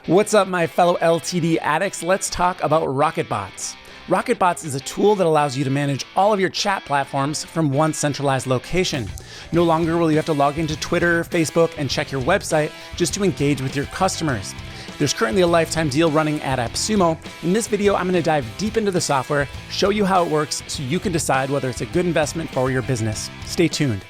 What's up, my fellow LTD addicts? Let's talk about Rocketbots. Rocketbots is a tool that allows you to manage all of your chat platforms from one centralized location. No longer will you have to log into Twitter, Facebook, and check your website just to engage with your customers. There's currently a lifetime deal running at AppSumo. In this video, I'm going to dive deep into the software, show you how it works so you can decide whether it's a good investment for your business. Stay tuned.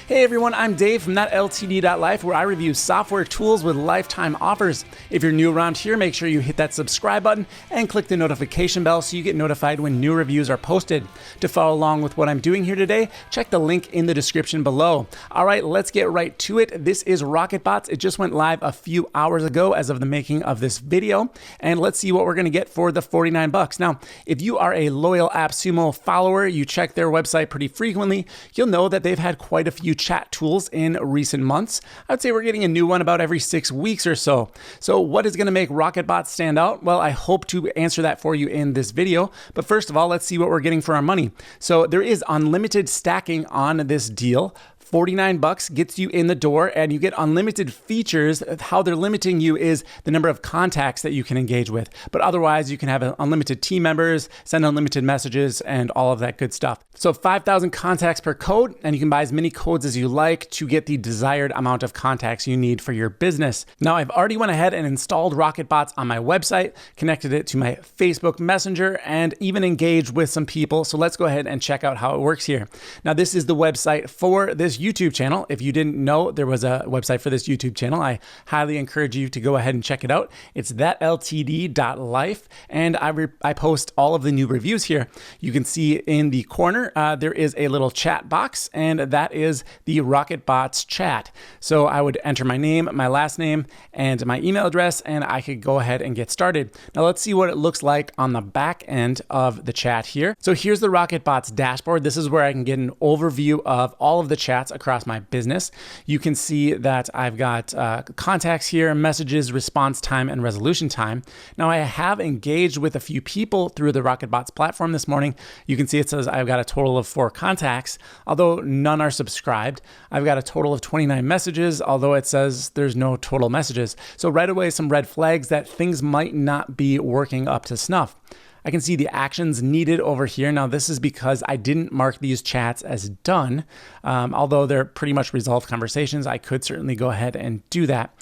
Hey everyone, I'm Dave from thatltd.life, where I review software tools with lifetime offers. If you're new around here, make sure you hit that subscribe button and click the notification bell so you get notified when new reviews are posted. To follow along with what I'm doing here today, check the link in the description below. All right, let's get right to it. This is Rocketbots. It just went live a few hours ago as of the making of this video, and let's see what we're gonna get for the $49. Now, if you are a loyal AppSumo follower, you check their website pretty frequently, you'll know that they've had quite a few chat tools in recent months. I'd say we're getting a new one about every 6 weeks or so. So what is going to make Rocketbots stand out? Well, I hope to answer that for you in this video. But first of all, let's see what we're getting for our money. So there is unlimited stacking on this deal. $49 gets you in the door and you get unlimited features. How they're limiting you is the number of contacts that you can engage with. But otherwise, you can have unlimited team members, send unlimited messages, and all of that good stuff. So 5,000 contacts per code, and you can buy as many codes as you like to get the desired amount of contacts you need for your business. Now, I've already went ahead and installed Rocketbots on my website, connected it to my Facebook Messenger, and even engaged with some people. So let's go ahead and check out how it works here. Now, this is the website for this YouTube channel. If you didn't know there was a website for this YouTube channel, I highly encourage you to go ahead and check it out. It's thatltd.life, and I post all of the new reviews here. You can see in the corner, there is a little chat box, and that is the Rocketbots chat. So I would enter my name, my last name, and my email address, and I could go ahead and get started. Now let's see what it looks like on the back end of the chat here. So here's the Rocketbots dashboard. This is where I can get an overview of all of the chats across my business. You can see that I've got contacts here, messages, response time, and resolution time. Now I have engaged with a few people through the Rocketbots platform this morning. You can see it says I've got a total of 4 contacts, although none are subscribed. I've got a total of 29 messages, although it says there's no total messages. So right away, some red flags that things might not be working up to snuff. I can see the actions needed over here. Now, this is because I didn't mark these chats as done. Although they're pretty much resolved conversations, I could certainly go ahead and do that.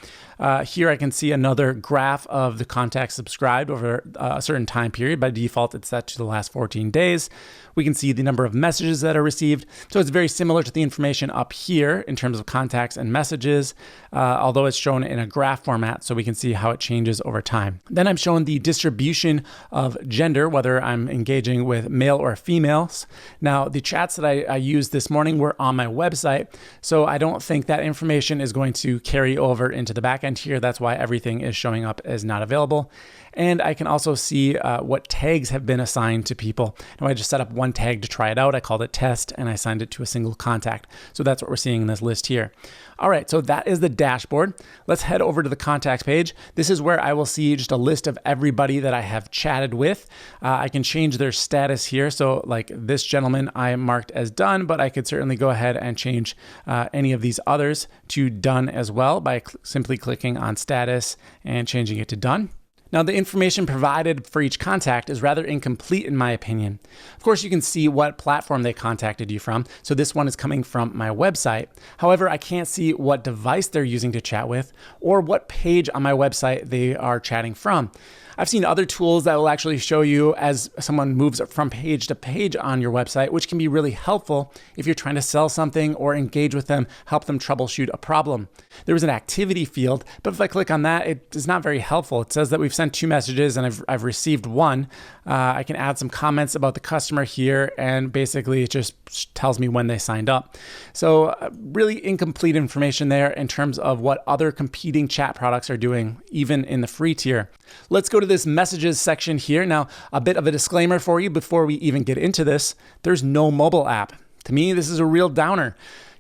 Here I can see another graph of the contacts subscribed over a certain time period. By default, it's set to the last 14 days. We can see the number of messages that are received. So it's very similar to the information up here in terms of contacts and messages, although it's shown in a graph format, so we can see how it changes over time. Then I'm showing the distribution of gender, whether I'm engaging with male or females. Now, the chats that I used this morning were on my website, so I don't think that information is going to carry over into the back end here. That's why everything is showing up as not available. And I can also see what tags have been assigned to people. Now I just set up one tag to try it out. I called it test and I assigned it to a single contact. So that's what we're seeing in this list here. All right, so that is the dashboard. Let's head over to the contacts page. This is where I will see just a list of everybody that I have chatted with. I can change their status here. So like this gentleman I marked as done, but I could certainly go ahead and change any of these others to done as well by simply clicking on status and changing it to done. Now, the information provided for each contact is rather incomplete in my opinion. Of course, you can see what platform they contacted you from. So this one is coming from my website. However, I can't see what device they're using to chat with or what page on my website they are chatting from. I've seen other tools that will actually show you as someone moves from page to page on your website, which can be really helpful if you're trying to sell something or engage with them, help them troubleshoot a problem. There is an activity field, but if I click on that, it is not very helpful. It says that we've sent 2 messages and I've received 1. I can add some comments about the customer here, and basically it just tells me when they signed up. So really incomplete information there in terms of what other competing chat products are doing, even in the free tier. Let's go to this messages section here. Now, a bit of a disclaimer for you before we even get into this. There's no mobile app. To me, this is a real downer.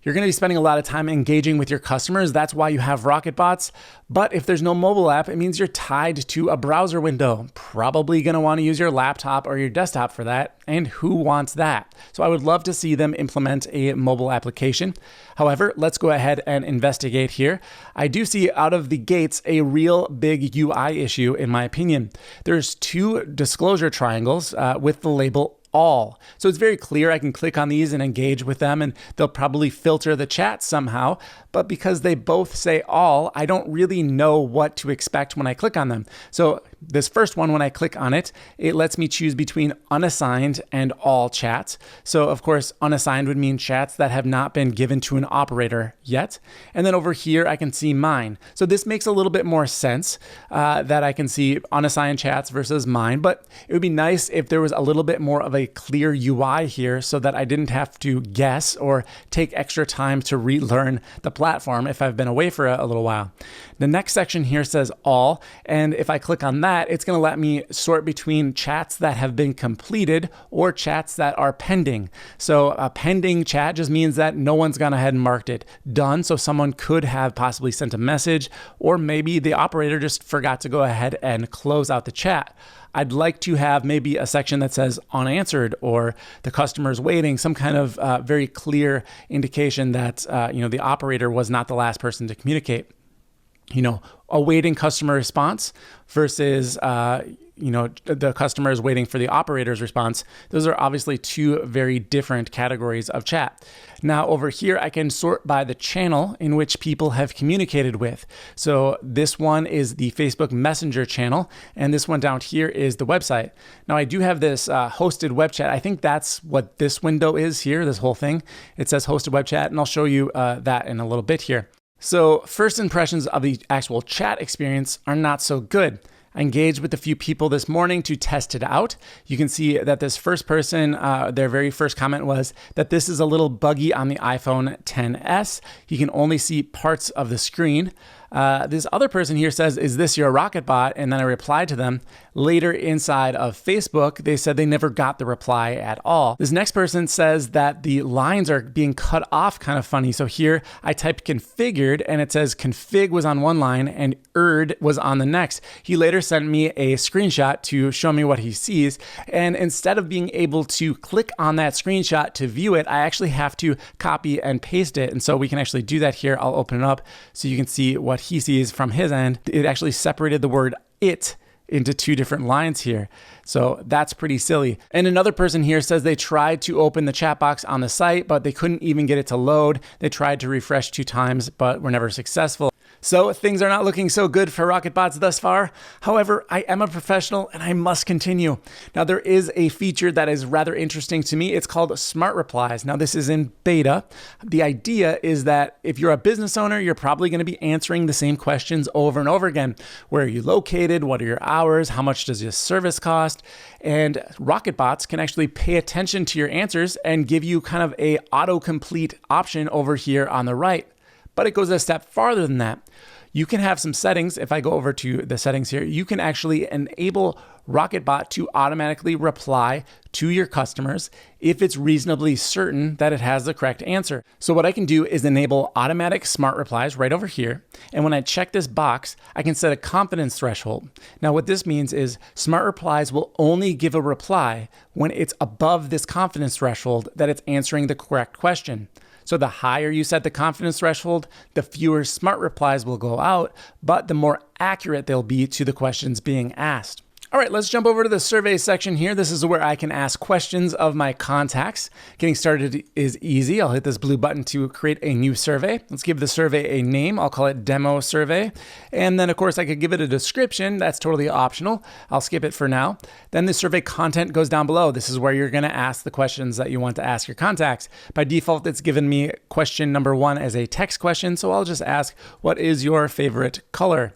You're going to be spending a lot of time engaging with your customers. That's why you have Rocketbots. But if there's no mobile app, it means you're tied to a browser window. Probably going to want to use your laptop or your desktop for that. And who wants that? So I would love to see them implement a mobile application. However, let's go ahead and investigate here. I do see out of the gates a real big UI issue, in my opinion. There's two disclosure triangles with the label all. So it's very clear I can click on these and engage with them, and they'll probably filter the chat somehow. But because they both say all, I don't really know what to expect when I click on them. So this first one, when I click on it, it lets me choose between unassigned and all chats. So of course, unassigned would mean chats that have not been given to an operator yet. And then over here, I can see mine. So this makes a little bit more sense that I can see unassigned chats versus mine, but it would be nice if there was a little bit more of a clear UI here so that I didn't have to guess or take extra time to relearn the platform if I've been away for a little while. The next section here says all, and if I click on that, it's going to let me sort between chats that have been completed or chats that are pending. So a pending chat just means that no one's gone ahead and marked it done. So someone could have possibly sent a message, or maybe the operator just forgot to go ahead and close out the chat. I'd like to have maybe a section that says unanswered or the customer's waiting, some kind of very clear indication that the operator was not the last person to communicate. Awaiting customer response versus the customer is waiting for the operator's response. Those are obviously two very different categories of chat. Now over here, I can sort by the channel in which people have communicated with. So this one is the Facebook Messenger channel, and this one down here is the website. Now I do have this hosted web chat. I think that's what this window is here, this whole thing. It says hosted web chat, and I'll show you that in a little bit here. So first impressions of the actual chat experience are not so good. I engaged with a few people this morning to test it out. You can see that this first person, their very first comment was that this is a little buggy on the iPhone XS. You can only see parts of the screen. This other person here says, "Is this your Rocketbot?" And then I replied to them. Later inside of Facebook, they said they never got the reply at all. This next person says that the lines are being cut off kind of funny. So here I typed configured and it says config was on one line and was on the next. He later sent me a screenshot to show me what he sees. And instead of being able to click on that screenshot to view it, I actually have to copy and paste it. And so we can actually do that here. I'll open it up so you can see what he sees from his end. It actually separated the word it into two different lines here. So that's pretty silly. And another person here says they tried to open the chat box on the site, but they couldn't even get it to load. They tried to refresh 2 times, but were never successful. So things are not looking so good for Rocketbots thus far. However, I am a professional and I must continue. Now there is a feature that is rather interesting to me. It's called Smart Replies. Now this is in beta. The idea is that if you're a business owner, you're probably going to be answering the same questions over and over again. Where are you located? What are your hours? How much does your service cost? And Rocketbots can actually pay attention to your answers and give you kind of a autocomplete option over here on the right. But it goes a step farther than that. You can have some settings. If I go over to the settings here, you can actually enable Rocketbot to automatically reply to your customers if it's reasonably certain that it has the correct answer. So what I can do is enable automatic smart replies right over here. And when I check this box, I can set a confidence threshold. Now what this means is smart replies will only give a reply when it's above this confidence threshold that it's answering the correct question. So the higher you set the confidence threshold, the fewer smart replies will go out, but the more accurate they'll be to the questions being asked. All right, let's jump over to the survey section here. This is where I can ask questions of my contacts. Getting started is easy. I'll hit this blue button to create a new survey. Let's give the survey a name. I'll call it Demo Survey. And then, of course, I could give it a description. That's totally optional. I'll skip it for now. Then the survey content goes down below. This is where you're going to ask the questions that you want to ask your contacts. By default, it's given me question number 1 as a text question. So I'll just ask, what is your favorite color?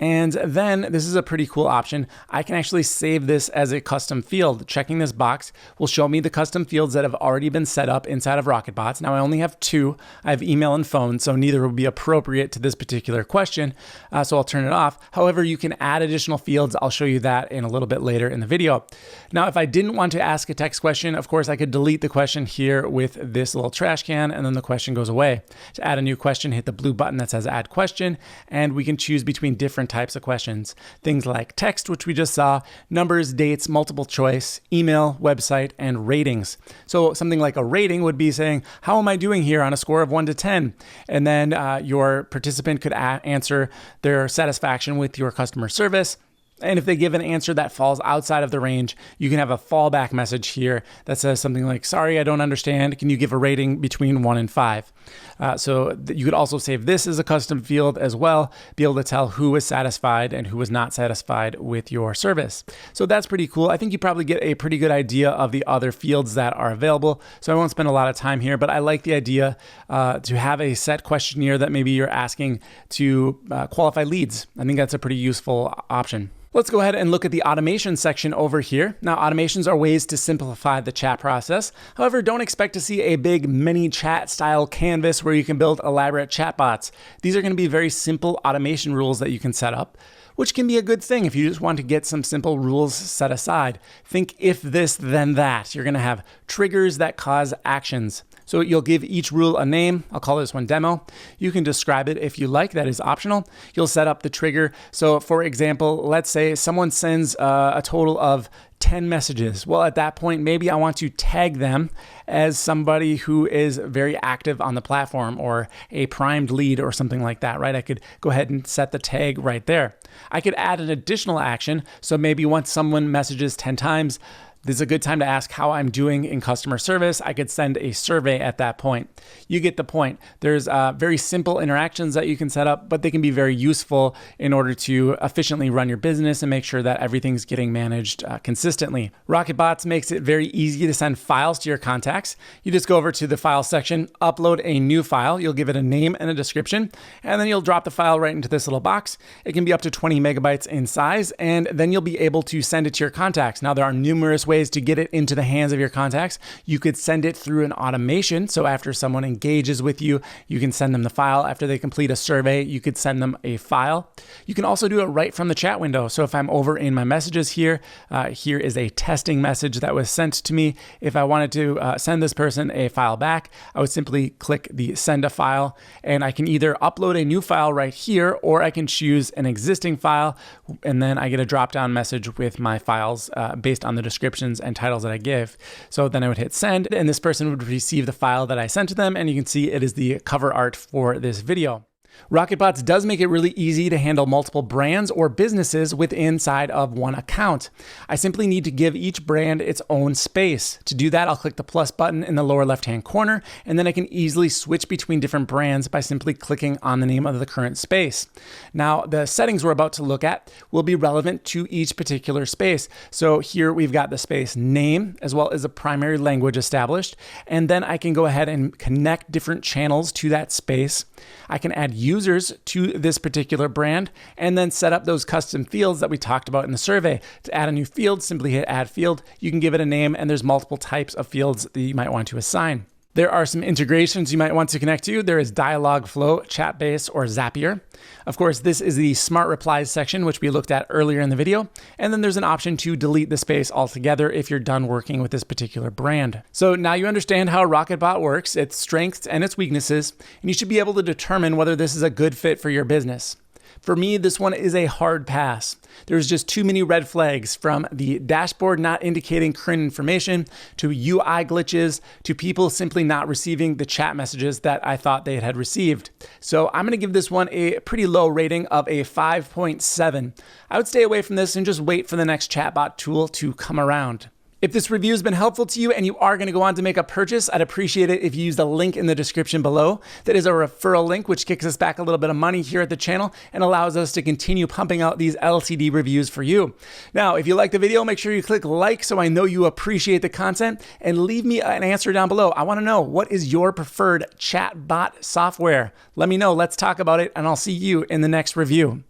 And then this is a pretty cool option. I can actually save this as a custom field. Checking this box will show me the custom fields that have already been set up inside of Rocketbots. Now I only have 2. I have email and phone, so neither will be appropriate to this particular question. So I'll turn it off. However, you can add additional fields. I'll show you that in a little bit later in the video. Now, if I didn't want to ask a text question, of course, I could delete the question here with this little trash can, and then the question goes away. To add a new question, hit the blue button that says Add Question, and we can choose between different types of questions. Things like text, which we just saw, numbers, dates, multiple choice, email, website, and ratings. So something like a rating would be saying, how am I doing here on a score of 1 to 10? And then your participant could answer their satisfaction with your customer service. And if they give an answer that falls outside of the range, you can have a fallback message here that says something like, sorry, I don't understand. Can you give a rating between 1 and 5? So you could also save this as a custom field as well, be able to tell who was satisfied and who was not satisfied with your service. So that's pretty cool. I think you probably get a pretty good idea of the other fields that are available. So I won't spend a lot of time here, but I like the idea to have a set questionnaire that maybe you're asking to qualify leads. I think that's a pretty useful option. Let's go ahead and look at the automation section over here. Now, automations are ways to simplify the chat process. However, don't expect to see a big mini chat style canvas where you can build elaborate chatbots. These are going to be very simple automation rules that you can set up, which can be a good thing if you just want to get some simple rules set aside. Think if this, then that. You're going to have triggers that cause actions. So you'll give each rule a name. I'll call this one demo. You can describe it if you like. That is optional. You'll set up the trigger. So for example, let's say someone sends a total of 10 messages. Well, at that point, maybe I want to tag them as somebody who is very active on the platform or a primed lead or something like that, right? I could go ahead and set the tag right there. I could add an additional action. So maybe once someone messages 10 times, this is a good time to ask how I'm doing in customer service. I could send a survey at that point. You get the point. There's very simple interactions that you can set up, but they can be very useful in order to efficiently run your business and make sure that everything's getting managed consistently. Rocketbots makes it very easy to send files to your contacts. You just go over to the file section, upload a new file. You'll give it a name and a description, and then you'll drop the file right into this little box. It can be up to 20 megabytes in size, and then you'll be able to send it to your contacts. Now, there are numerous ways to get it into the hands of your contacts. You could send it through an automation. So after someone engages with you, you can send them the file. After they complete a survey, you could send them a file. You can also do it right from the chat window. So if I'm over in my messages here, here is a testing message that was sent to me. If I wanted to send this person a file back, I would simply click the send a file, and I can either upload a new file right here, or I can choose an existing file, and then I get a drop-down message with my files based on the descriptions and titles that I give. So then I would hit send, and this person would receive the file that I sent to them, and you can see it is the cover art for this video. Rocketbots does make it really easy to handle multiple brands or businesses inside of one account. I simply need to give each brand its own space. To do that, I'll click the plus button in the lower left-hand corner, and then I can easily switch between different brands by simply clicking on the name of the current space. Now, the settings we're about to look at will be relevant to each particular space. So here we've got the space name as well as a primary language established, and then I can go ahead and connect different channels to that space. I can add users to this particular brand and then set up those custom fields that we talked about in the survey. To add a new field, simply hit add field. You can give it a name, and there's multiple types of fields that you might want to assign. There are some integrations you might want to connect to. There is Dialogflow, Chatbase, or Zapier. Of course, this is the Smart Replies section, which we looked at earlier in the video. And then there's an option to delete the space altogether if you're done working with this particular brand. So now you understand how Rocketbot works, its strengths and its weaknesses, and you should be able to determine whether this is a good fit for your business. For me, this one is a hard pass. There's just too many red flags, from the dashboard not indicating current information, to UI glitches, to people simply not receiving the chat messages that I thought they had received. So I'm gonna give this one a pretty low rating of a 5.7. I would stay away from this and just wait for the next chatbot tool to come around. If this review has been helpful to you and you are going to go on to make a purchase, I'd appreciate it if you use the link in the description below. That is a referral link, which kicks us back a little bit of money here at the channel and allows us to continue pumping out these LTD reviews for you. Now, if you like the video, make sure you click like so I know you appreciate the content, and leave me an answer down below. I want to know, what is your preferred chatbot software? Let me know. Let's talk about it, and I'll see you in the next review.